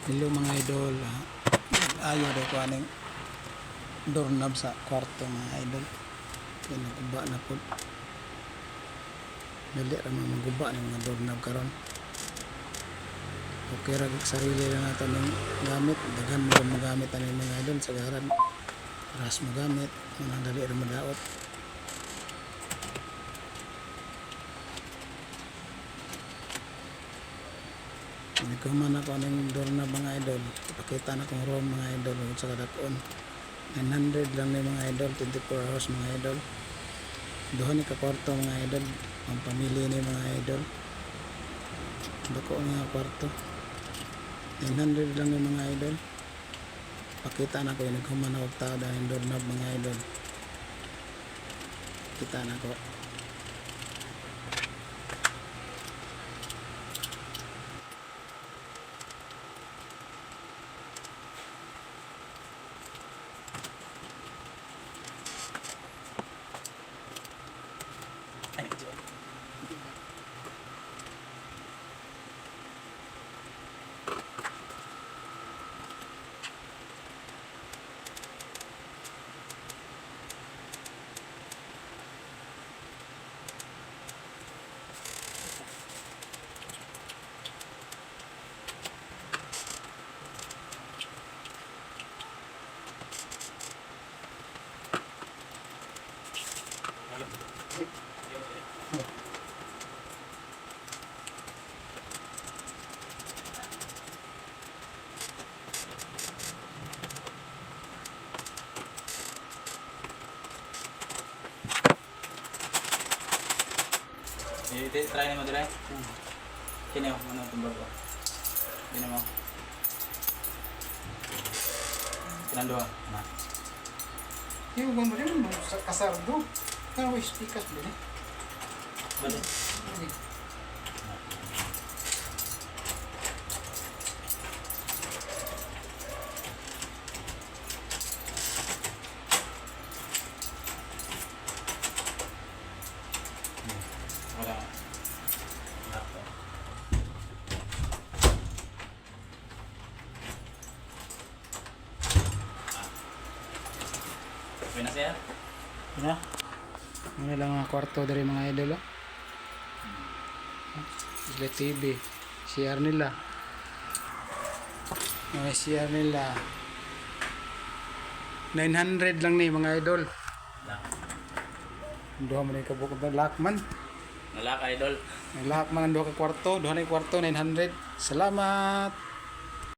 Hello mga idol. Ayaw daw ko aning doorknob sa kwarto mga idol. Kaya naguba na po. Dali ra maguba ng mga doorknob karon. Okay ra sarili lang natin ng gamit. Daghan mo rin magamit ang mga idol sa garan. Ras mo gamit. Manang dali ra madaot. Nagkuman ako ng doorknob mga idol. Pakita na kong room mga idol sa kadakon. 900 lang na mga idol, 24 hours mga idol. Doon ni kwarto mga idol, ang pamilya ni mga idol. Dako nga kwarto. 900 lang na mga idol. Pakita na ko yung nagkuman ako tao dahil doorknob mga idol. Kita na ko. Try mo dire. Kini mo ano tumbag ko. Kini mo. Kinando na. Yung ba mo rin sa kasardo? Kaya speakers ba ni? Bali. Wala. Okay na siya? Ano? Ano lang ang kwarto dari mga idol. Sila TV. CR nila. May CR nila. 900 lang ni mga idol. Duha man ka bukod na lakman. Nalaka idol. Lakman ang duha ka kwarto. Duha na kwarto 900. Salamat.